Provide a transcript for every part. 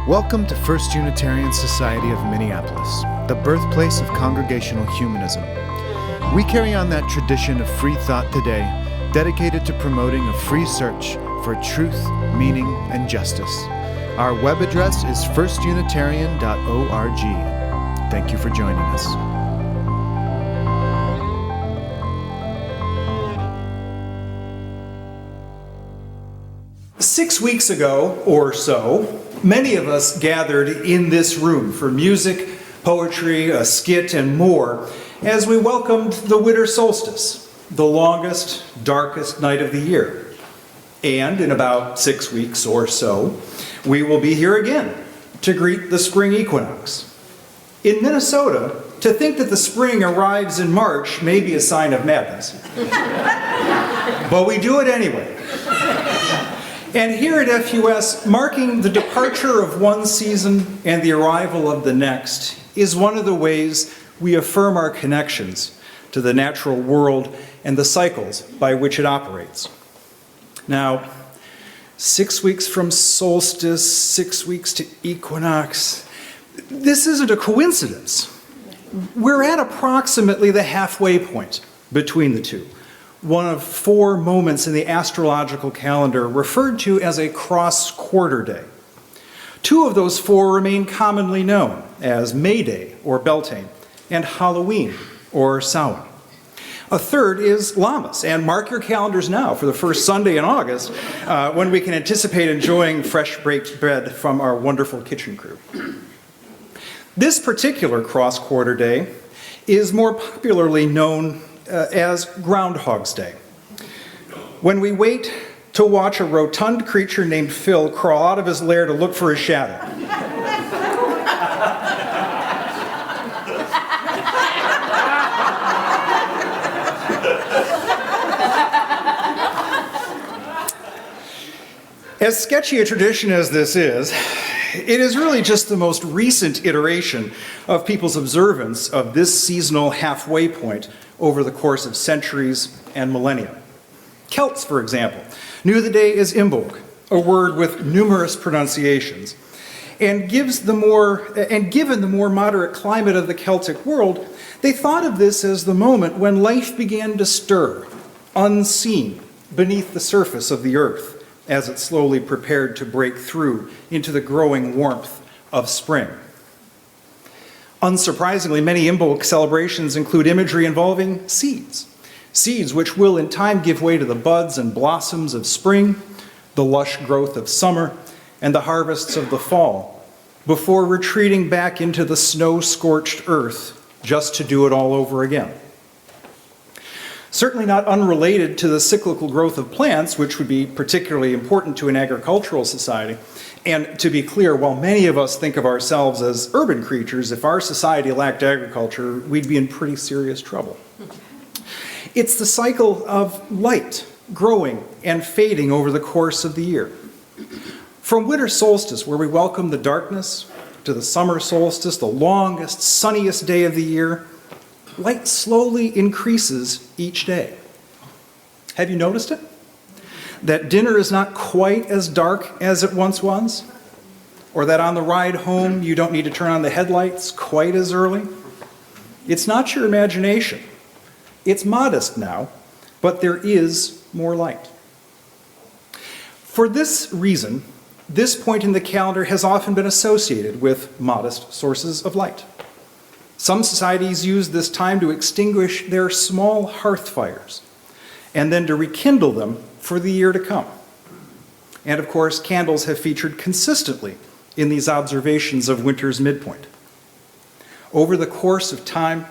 Welcome to First Unitarian Society of Minneapolis, the birthplace of congregational humanism. We carry on that tradition of free thought today, dedicated to promoting a free search for truth, meaning, and justice. Our web address is firstunitarian.org. Thank you for joining us. Six weeks ago, or so, many of us gathered in this room for music, poetry, a skit, and more as we welcomed the winter solstice, the longest, darkest night of the year. And in about 6 weeks or so, we will be here again to greet the spring equinox. In Minnesota, to think that the spring arrives in March may be a sign of madness. But we do it anyway. And here at FUS, marking the departure of one season and the arrival of the next is one of the ways we affirm our connections to the natural world and the cycles by which it operates. Now, 6 weeks from solstice, 6 weeks to equinox, this isn't a coincidence. We're at approximately the halfway point between the two. One of 4 moments in the astrological calendar referred to as a cross-quarter day. 2 of those 4 remain commonly known as May Day, or Beltane, and Halloween, or Samhain. A third is Lammas, and mark your calendars now for the first Sunday in August, when we can anticipate enjoying fresh baked bread from our wonderful kitchen crew. This particular cross-quarter day is more popularly known as Groundhog's Day, when we wait to watch a rotund creature named Phil crawl out of his lair to look for his shadow. As sketchy a tradition as this is, it is really just the most recent iteration of people's observance of this seasonal halfway point over the course of centuries and millennia. Celts, for example, knew the day as Imbolc, a word with numerous pronunciations, and given the more moderate climate of the Celtic world, they thought of this as the moment when life began to stir, unseen, beneath the surface of the earth, as it slowly prepared to break through into the growing warmth of spring. Unsurprisingly, many Imbolc celebrations include imagery involving seeds. Seeds which will in time give way to the buds and blossoms of spring, the lush growth of summer, and the harvests of the fall, before retreating back into the snow-scorched earth just to do it all over again. Certainly not unrelated to the cyclical growth of plants, which would be particularly important to an agricultural society. And to be clear, while many of us think of ourselves as urban creatures, if our society lacked agriculture, we'd be in pretty serious trouble. It's the cycle of light growing and fading over the course of the year. From winter solstice, where we welcome the darkness, to the summer solstice, the longest, sunniest day of the year, light slowly increases each day. Have you noticed it? That dinner is not quite as dark as it once was? Or that on the ride home you don't need to turn on the headlights quite as early? It's not your imagination. It's modest now, but there is more light. For this reason, this point in the calendar has often been associated with modest sources of light. Some societies use this time to extinguish their small hearth fires and then to rekindle them for the year to come. And of course, candles have featured consistently in these observations of winter's midpoint. Over the course of time,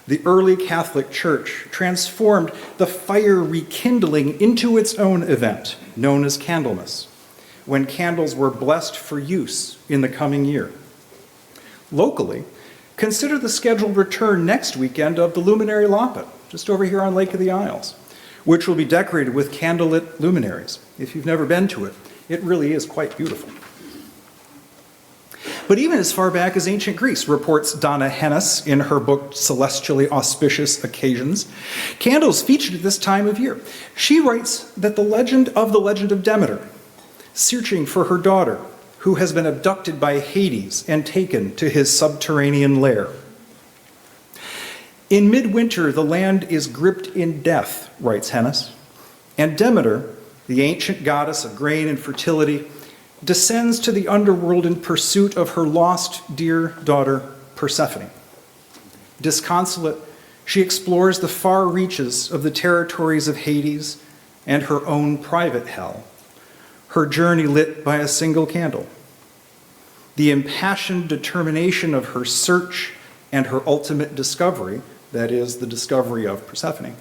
the early Catholic Church transformed the fire rekindling into its own event, known as Candlemas, when candles were blessed for use in the coming year. Locally, consider the scheduled return next weekend of the Luminary Loppet, just over here on Lake of the Isles, which will be decorated with candlelit luminaries. If you've never been to it, it really is quite beautiful. But even as far back as ancient Greece, reports Donna Hennis in her book Celestially Auspicious Occasions, candles featured at this time of year. She writes that the legend of Demeter, searching for her daughter, who has been abducted by Hades and taken to his subterranean lair. In midwinter, the land is gripped in death, writes Hennes, and Demeter, the ancient goddess of grain and fertility, descends to the underworld in pursuit of her lost dear daughter, Persephone. Disconsolate, she explores the far reaches of the territories of Hades and her own private hell, her journey lit by a single candle. The impassioned determination of her search and her ultimate discovery, that is, the discovery of Persephone,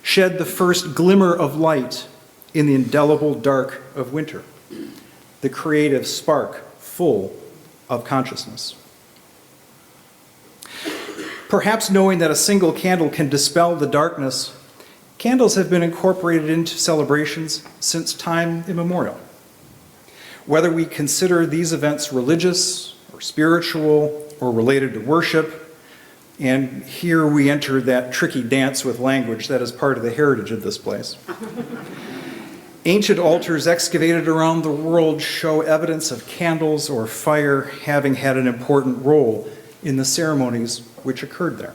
shed the first glimmer of light in the indelible dark of winter, the creative spark full of consciousness. Perhaps knowing that a single candle can dispel the darkness, candles have been incorporated into celebrations since time immemorial. Whether we consider these events religious or spiritual or related to worship, and here we enter that tricky dance with language that is part of the heritage of this place. Ancient altars excavated around the world show evidence of candles or fire having had an important role in the ceremonies which occurred there.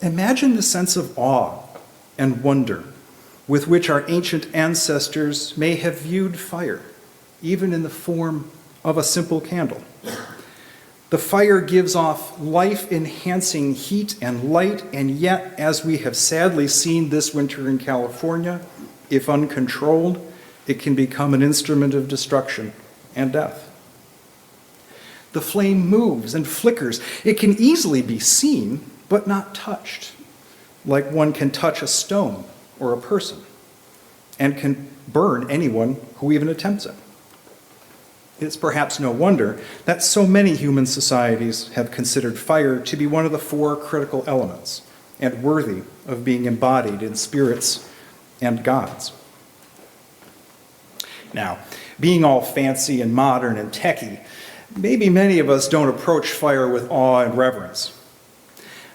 Imagine the sense of awe and wonder with which our ancient ancestors may have viewed fire, even in the form of a simple candle. The fire gives off life-enhancing heat and light, and yet, as we have sadly seen this winter in California, if uncontrolled, it can become an instrument of destruction and death. The flame moves and flickers. It can easily be seen, but not touched, like one can touch a stone or a person, and can burn anyone who even attempts it. It's perhaps no wonder that so many human societies have considered fire to be one of the four critical elements and worthy of being embodied in spirits and gods. Now, being all fancy and modern and techy, maybe many of us don't approach fire with awe and reverence.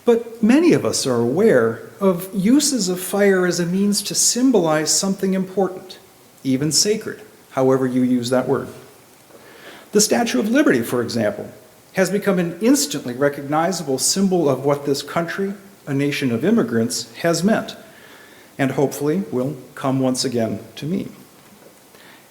But many of us are aware of uses of fire as a means to symbolize something important, even sacred, however you use that word. The Statue of Liberty, for example, has become an instantly recognizable symbol of what this country, a nation of immigrants, has meant, and hopefully will come once again to mean.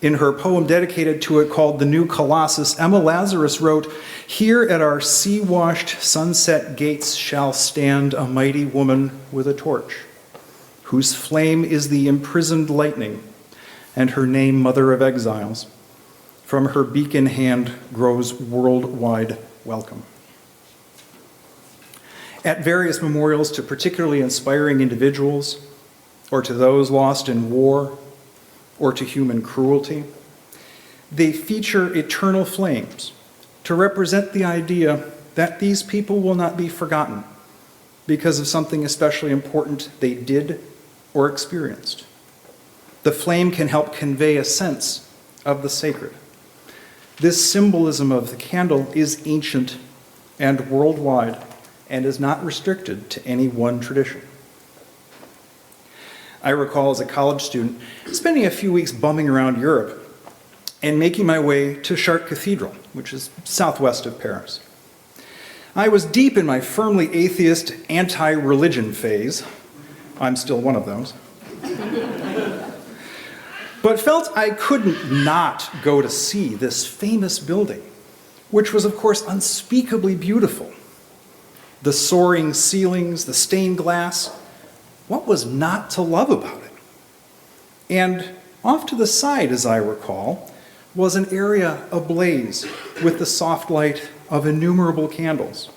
In her poem dedicated to it called The New Colossus, Emma Lazarus wrote, "Here at our sea-washed sunset gates shall stand a mighty woman with a torch, whose flame is the imprisoned lightning, and her name Mother of Exiles. From her beacon hand grows worldwide welcome." At various memorials to particularly inspiring individuals, or to those lost in war, or to human cruelty, they feature eternal flames to represent the idea that these people will not be forgotten because of something especially important they did or experienced. The flame can help convey a sense of the sacred. This symbolism of the candle is ancient and worldwide and is not restricted to any one tradition. I recall as a college student spending a few weeks bumming around Europe and making my way to Chartres Cathedral, which is southwest of Paris. I was deep in my firmly atheist, anti-religion phase. I'm still one of those. But felt I couldn't not go to see this famous building, which was, of course, unspeakably beautiful. The soaring ceilings, the stained glass, what was not to love about it? And off to the side, as I recall, was an area ablaze with the soft light of innumerable candles,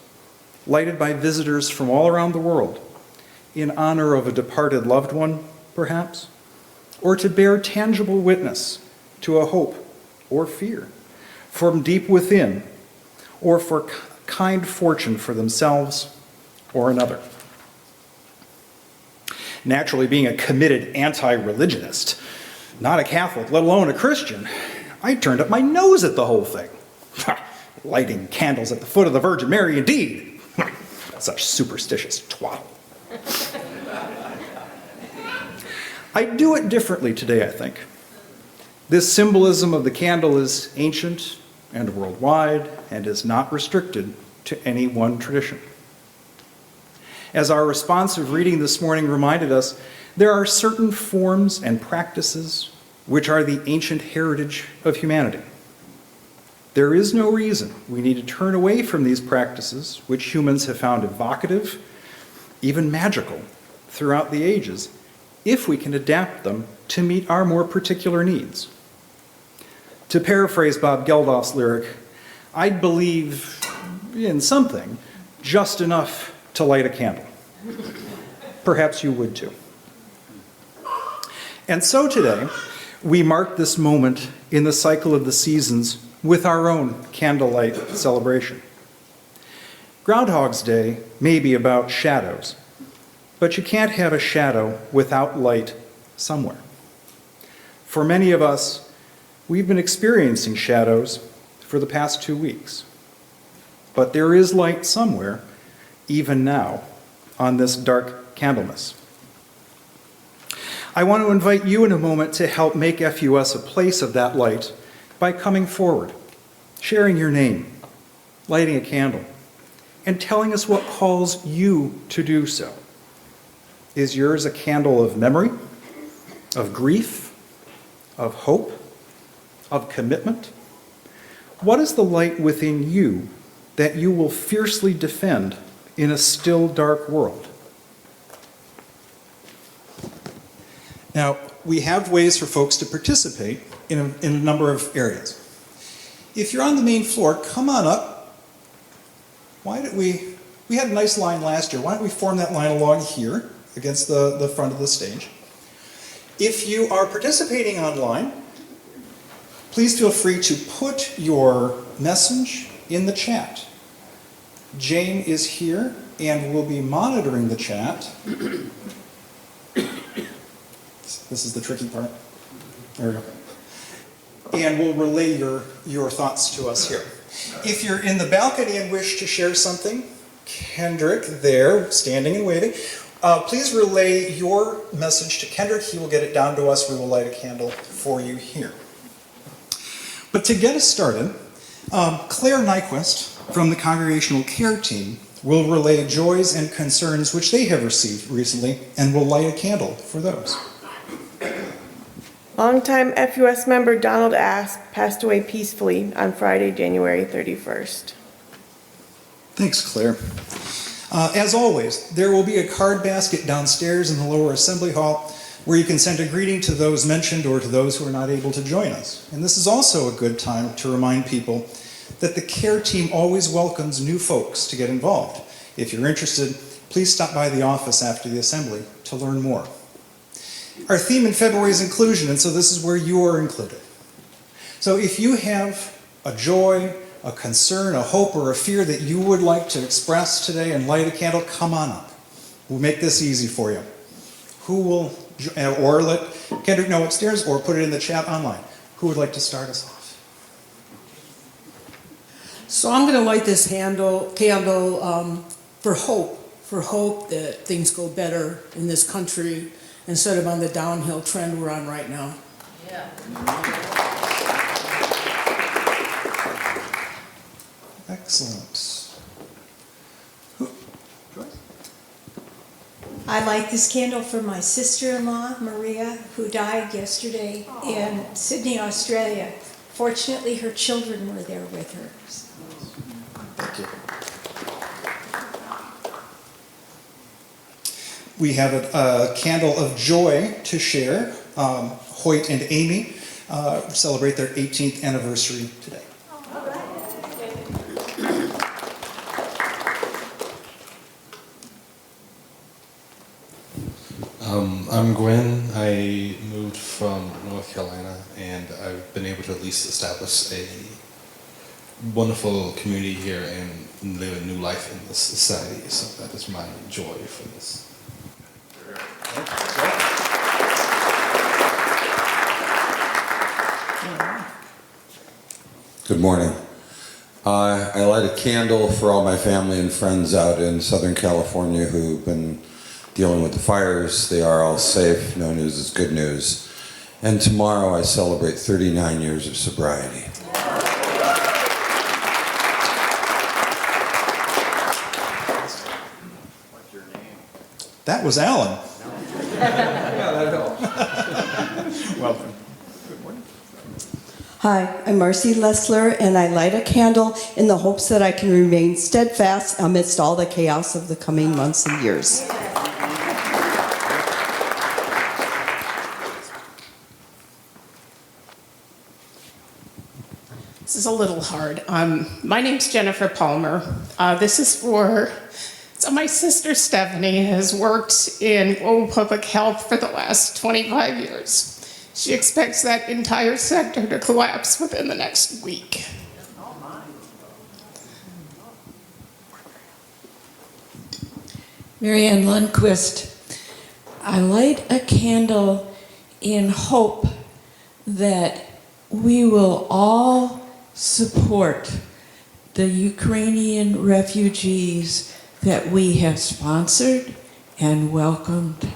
lighted by visitors from all around the world, in honor of a departed loved one, perhaps, or to bear tangible witness to a hope or fear from deep within, or for kind fortune for themselves or another. Naturally, being a committed anti-religionist, not a Catholic, let alone a Christian, I turned up my nose at the whole thing. Lighting candles at the foot of the Virgin Mary, indeed. Such superstitious twaddle. I'd do it differently today, I think. This symbolism of the candle is ancient and worldwide and is not restricted to any one tradition. As our responsive reading this morning reminded us, there are certain forms and practices which are the ancient heritage of humanity. There is no reason we need to turn away from these practices, which humans have found evocative, even magical, throughout the ages, if we can adapt them to meet our more particular needs. To paraphrase Bob Geldof's lyric, I'd believe in something just enough to light a candle. Perhaps you would too. And so today, we mark this moment in the cycle of the seasons with our own candlelight celebration. Groundhog's Day may be about shadows, but you can't have a shadow without light somewhere. For many of us, we've been experiencing shadows for the past 2 weeks. But there is light somewhere, even now, on this dark Candlemas. I want to invite you in a moment to help make FUS a place of that light by coming forward, sharing your name, lighting a candle, and telling us what calls you to do so. Is yours a candle of memory, of grief, of hope, of commitment? What is the light within you that you will fiercely defend in a still dark world? Now, we have ways for folks to participate in a number of areas. If you're on the main floor, come on up. We had a nice line last year. Why don't we form that line along here against the front of the stage? If you are participating online, please feel free to put your message in the chat. Jane is here and will be monitoring the chat. This is the tricky part. There we go. And we'll relay your thoughts to us here. If you're in the balcony and wish to share something, Kendrick there, standing and waving, please relay your message to Kendrick. He will get it down to us. We will light a candle for you here. But to get us started, Claire Nyquist from the Congregational Care Team will relay joys and concerns which they have received recently and will light a candle for those. Longtime FUS member Donald Asp passed away peacefully on Friday, January 31st. Thanks, Claire. As always, there will be a card basket downstairs in the lower assembly hall where you can send a greeting to those mentioned or to those who are not able to join us. And this is also a good time to remind people that the care team always welcomes new folks to get involved. If you're interested, please stop by the office after the assembly to learn more. Our theme in February is inclusion, and so this is where you are included. So if you have a joy, a concern, a hope, or a fear that you would like to express today and light a candle, come on up. We'll make this easy for you. Who will, or let Kendrick know upstairs, or put it in the chat online. Who would like to start us off? So I'm going to light this candle for hope that things go better in this country instead of on the downhill trend we're on right now. Yeah. Excellent. I light this candle for my sister-in-law, Maria, who died yesterday in Sydney, Australia. Fortunately, her children were there with her. Thank you. We have a candle of joy to share. Hoyt and Amy celebrate their 18th anniversary today. I'm Gwen. I moved from North Carolina, and I've been able to at least establish a wonderful community here and live a new life in this society. So that is my joy for this. Good morning. I light a candle for all my family and friends out in Southern California who've been dealing with the fires. They are all safe. No news is good news. And tomorrow I celebrate 39 years of sobriety. That was Alan. Yeah, that helped. Well done. Hi, I'm Marcy Lessler, and I light a candle in the hopes that I can remain steadfast amidst all the chaos of the coming months and years. This is a little hard. My name's Jennifer Palmer. This is for, so my sister Stephanie has worked in global public health for the last 25 years. She expects that entire sector to collapse within the next week. Marianne Lundquist. I light a candle in hope that we will all support the Ukrainian refugees that we have sponsored and welcomed,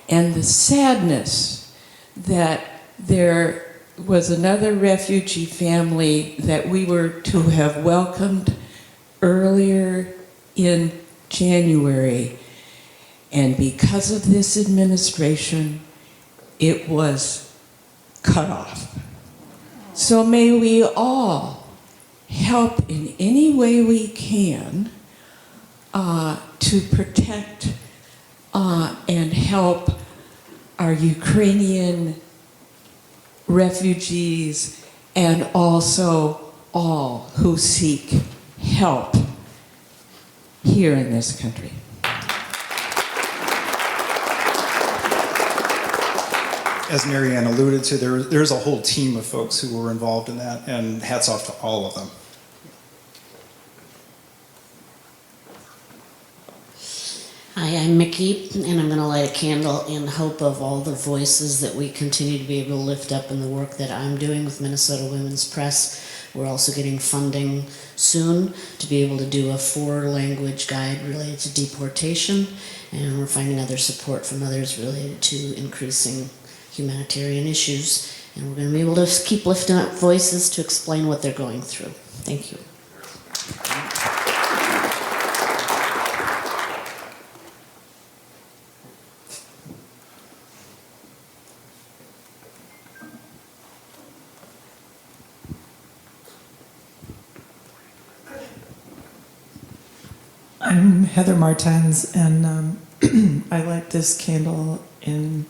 and the sadness that there was another refugee family that we were to have welcomed earlier in January, and because of this administration, it was cut off. So may we all help in any way we can to protect and help our Ukrainian refugees and also all who seek help here in this country. As Marianne alluded to, there's a whole team of folks who were involved in that, and hats off to all of them. Hi, I'm Mickey, and I'm going to light a candle in hope of all the voices that we continue to be able to lift up in the work that I'm doing with Minnesota Women's Press. We're also getting funding soon to be able to do a 4-language guide related to deportation, and we're finding other support from others related to increasing humanitarian issues, and we're going to be able to keep lifting up voices to explain what they're going through. Thank you. I'm Heather Martens, and I light this candle in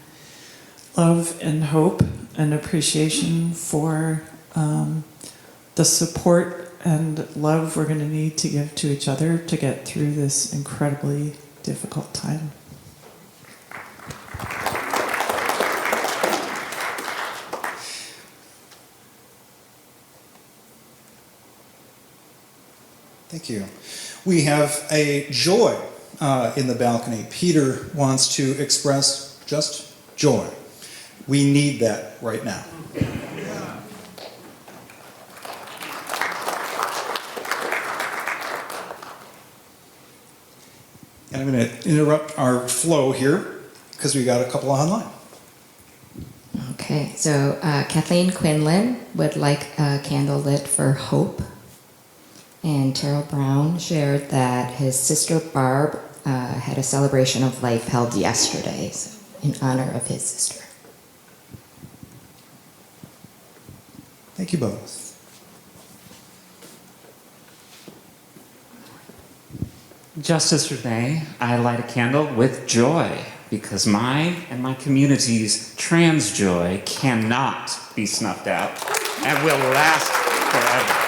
love and hope and appreciation for the support and love we're going to need to give to each other to get through this incredibly difficult time. Thank you. We have a joy in the balcony. Peter wants to express just joy. We need that right now. And I'm going to interrupt our flow here because we got a couple online. Okay, so Kathleen Quinlan would like a candle lit for hope. And Terrell Brown shared that his sister Barb had a celebration of life held yesterday, so in honor of his sister. Thank you both. Justice Renee, I light a candle with joy because my and my community's trans joy cannot be snuffed out and will last forever.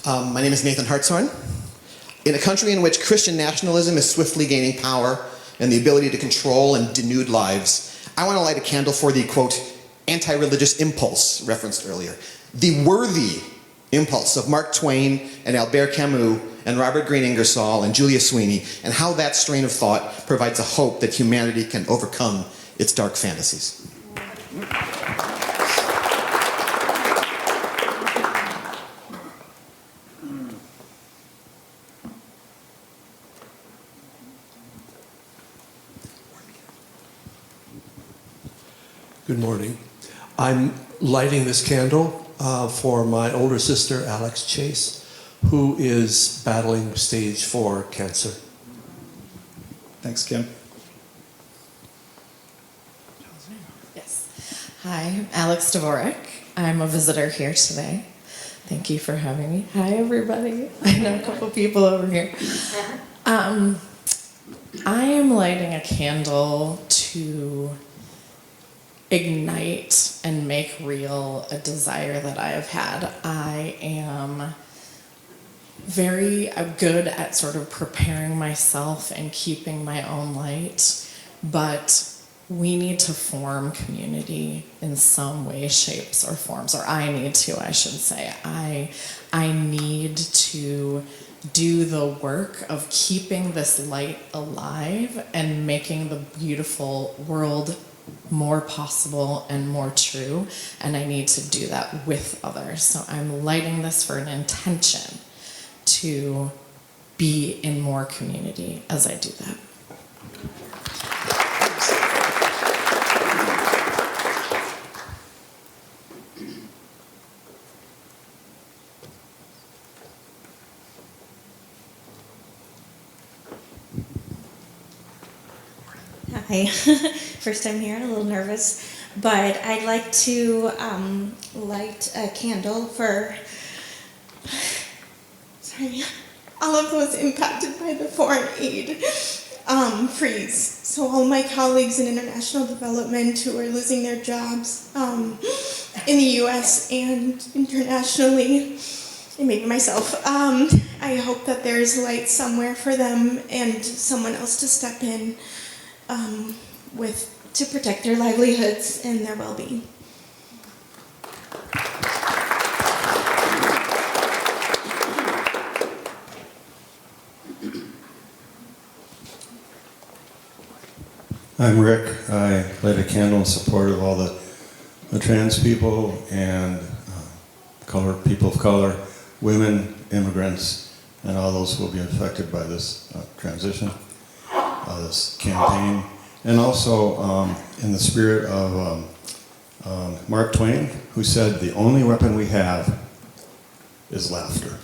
My name is Nathan Hartshorn. In a country in which Christian nationalism is swiftly gaining power and the ability to control and denude lives, I want to light a candle for the, quote, anti-religious impulse referenced earlier. The worthy impulse of Mark Twain and Albert Camus and Robert Greene Ingersoll and Julia Sweeney, and how that strain of thought provides a hope that humanity can overcome its dark fantasies. Good morning. I'm lighting this candle for my older sister, Alex Chase, who is battling stage 4 cancer. Thanks, Kim. Yes. Hi, I'm Alex Dvorak. I'm a visitor here today. Thank you for having me. Hi, everybody. I know a couple people over here. I am lighting a candle to ignite and make real a desire that I have had. I am very good at sort of preparing myself and keeping my own light, but we need to form community in some way, shapes, or forms, or I need to, I should say. I need to do the work of keeping this light alive and making the beautiful world more possible and more true, and I need to do that with others. So I'm lighting this for an intention to be in more community as I do that. Hi, first time here, a little nervous, but I'd like to light a candle for, sorry, all of those impacted by the foreign aid freeze. So all my colleagues in international development who are losing their jobs in the US and internationally, and maybe myself, I hope that there's light somewhere for them and someone else to step in to protect their livelihoods and their well-being. I'm Rick. I light a candle in support of all the trans people and people of color, women, immigrants, and all those who will be affected by this transition, this campaign. And also in the spirit of Mark Twain, who said, "The only weapon we have is laughter."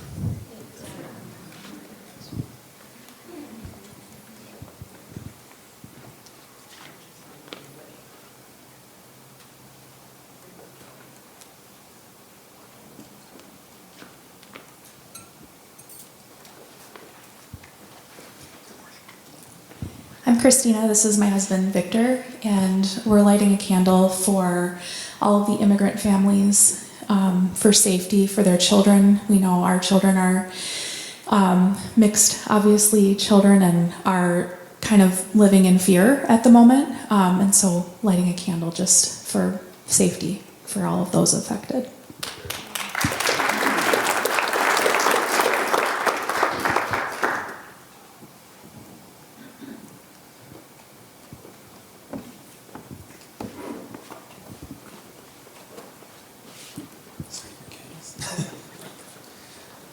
I'm Christina, this is my husband Victor, and we're lighting a candle for all of the immigrant families for safety for their children. We know our children are mixed, obviously, children and are kind of living in fear at the moment, and so lighting a candle just for safety for all of those affected.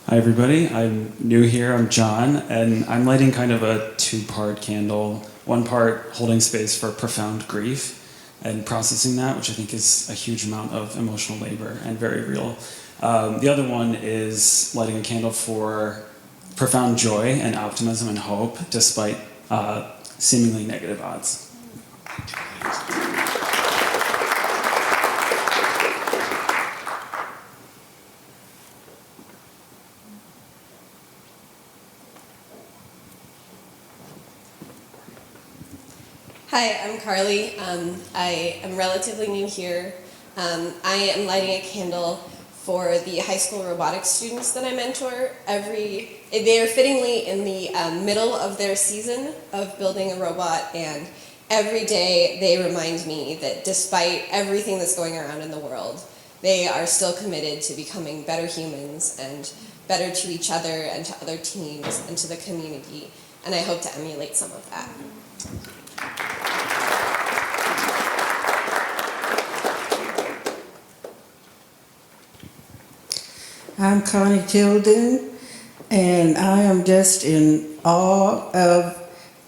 Hi everybody, I'm new here, I'm John, and I'm lighting kind of a two-part candle. One part holding space for profound grief and processing that, which I think is a huge amount of emotional labor and very real. The other one is lighting a candle for profound joy and optimism and hope despite seemingly negative odds. Hi, I'm Carly. I am relatively new here. I am lighting a candle for the high school robotics students that I mentor. They are fittingly in the middle of their season of building a robot, and every day they remind me that despite everything that's going around in the world, they are still committed to becoming better humans and better to each other and to other teams and to the community, and I hope to emulate some of that. I'm Connie Tilden, and I am just in awe of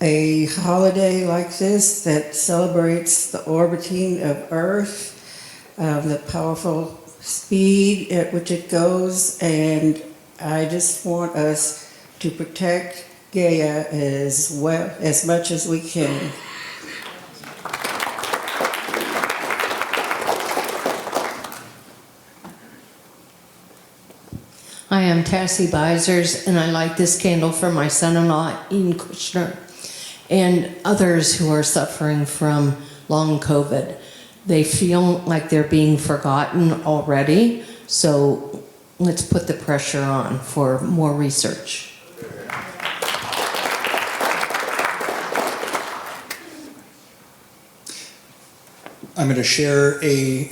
a holiday like this that celebrates the orbiting of Earth, the powerful speed at which it goes, and I just want us to protect Gaia as well as much as we can. I am Tassie Bisers, and I light this candle for my son-in-law, Ian Kushner, and others who are suffering from long COVID. They feel like they're being forgotten already, so let's put the pressure on for more research. I'm going to share a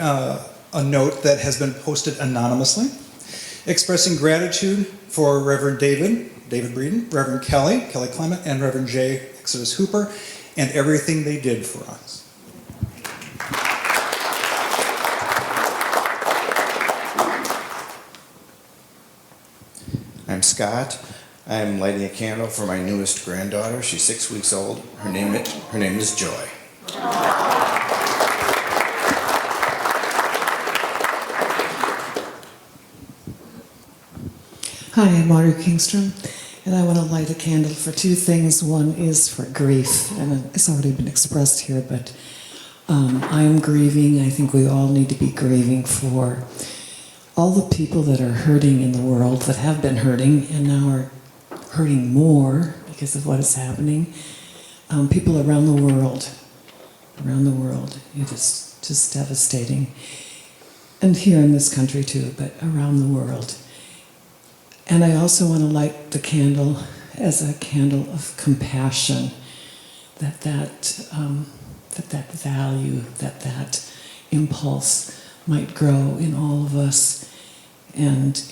note that has been posted anonymously, expressing gratitude for Reverend David Breeden, Reverend Kelly Clement, and Reverend J. Exodus Hooper, and everything they did for us. I'm Scott. I'm lighting a candle for my newest granddaughter. She's 6 weeks old. Her name is Joy. Hi, I'm Audrey Kingstrom, and I want to light a candle for two things. One is for grief, and it's already been expressed here, but I'm grieving. I think we all need to be grieving for all the people that are hurting in the world, that have been hurting, and now are hurting more because of what is happening. People around the world. It is just devastating. And here in this country too, but around the world. And I also want to light the candle as a candle of compassion, that value, that impulse might grow in all of us, and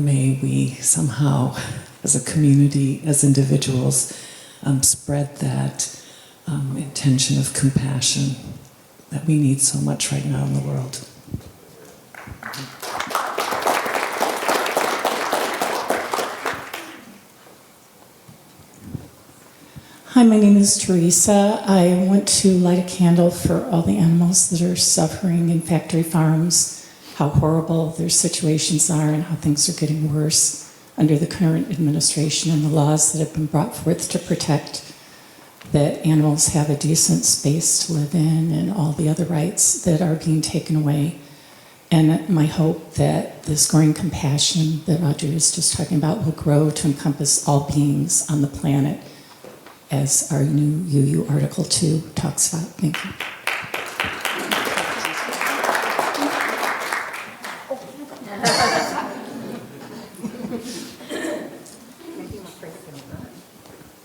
may we somehow, as a community, as individuals, spread that intention of compassion that we need so much right now in the world. Hi, my name is Teresa. I want to light a candle for all the animals that are suffering in factory farms, how horrible their situations are and how things are getting worse under the current administration and the laws that have been brought forth to protect that animals have a decent space to live in and all the other rights that are being taken away. And my hope that this growing compassion that Audrey was just talking about will grow to encompass all beings on the planet, as our new UU Article 2 talks about. Thank you.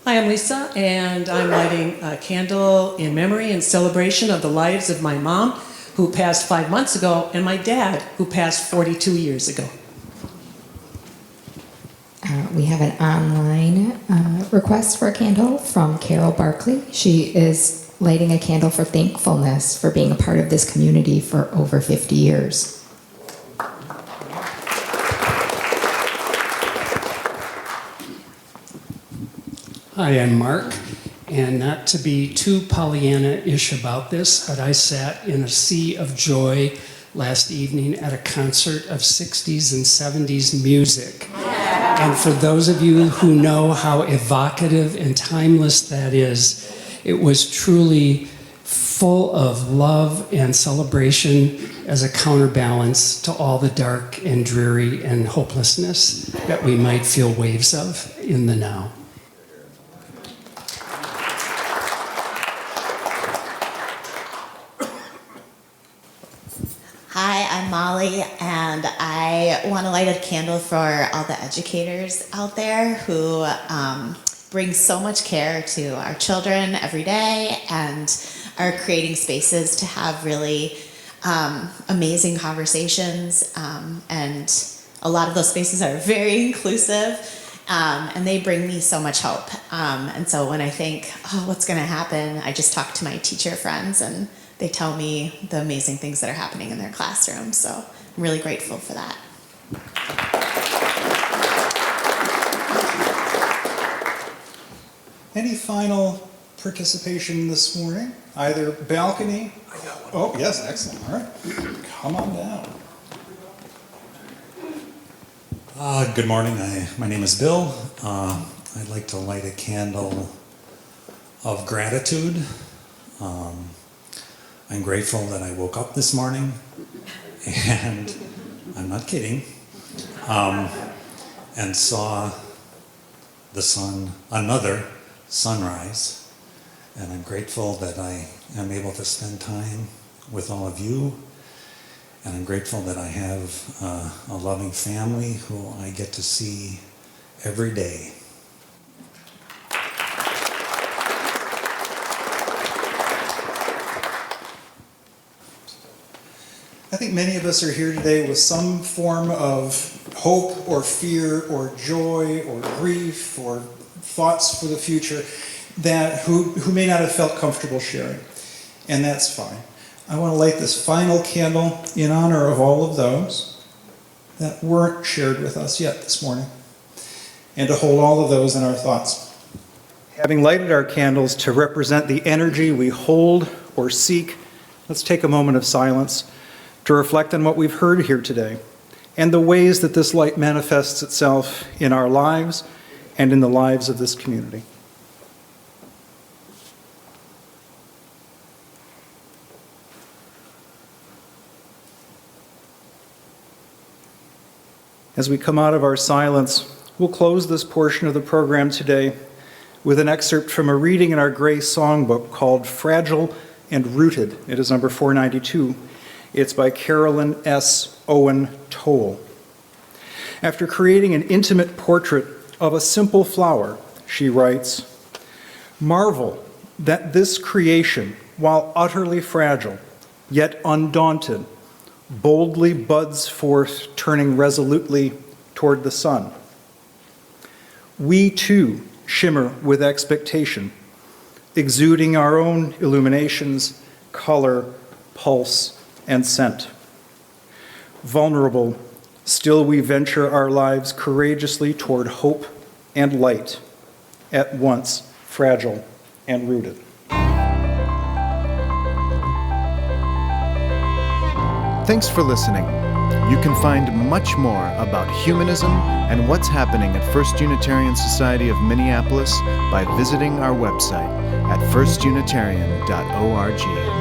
Hi, I'm Lisa, and I'm lighting a candle in memory and celebration of the lives of my mom, who passed 5 months ago, and my dad, who passed 42 years ago. We have an online request for a candle from Carol Barkley. She is lighting a candle for thankfulness for being a part of this community for over 50 years. Hi, I'm Mark, and not to be too Pollyanna-ish about this, but I sat in a sea of joy last evening at a concert of 60s and 70s music. And for those of you who know how evocative and timeless that is, it was truly full of love and celebration as a counterbalance to all the dark and dreary and hopelessness that we might feel waves of in the now. Hi, I'm Molly, and I want to light a candle for all the educators out there who bring so much care to our children every day and are creating spaces to have really amazing conversations. And a lot of those spaces are very inclusive, and they bring me so much hope. And so when I think, oh, what's going to happen, I just talk to my teacher friends, and they tell me the amazing things that are happening in their classroom. So I'm really grateful for that. Any final participation this morning? Either balcony? Oh, yes, excellent. All right. Come on down. Good morning. My name is Bill. I'd like to light a candle of gratitude. I'm grateful that I woke up this morning, and I'm not kidding, and saw the sun, another sunrise. And I'm grateful that I am able to spend time with all of you. And I'm grateful that I have a loving family who I get to see every day. I think many of us are here today with some form of hope or fear or joy or grief or thoughts for the future that who may not have felt comfortable sharing. And that's fine. I want to light this final candle in honor of all of those that weren't shared with us yet this morning, and to hold all of those in our thoughts. Having lighted our candles to represent the energy we hold or seek, let's take a moment of silence to reflect on what we've heard here today and the ways that this light manifests itself in our lives and in the lives of this community. As we come out of our silence, we'll close this portion of the program today with an excerpt from a reading in our Grace songbook called Fragile and Rooted. It is number 492. It's by Carolyn S. Owen Toll. After creating an intimate portrait of a simple flower, she writes, "Marvel that this creation, while utterly fragile, yet undaunted, boldly buds forth, turning resolutely toward the sun. We too shimmer with expectation, exuding our own illuminations, color, pulse, and scent. Vulnerable, still we venture our lives courageously toward hope and light, at once fragile and rooted." Thanks for listening. You can find much more about humanism and what's happening at First Unitarian Society of Minneapolis by visiting our website at firstunitarian.org.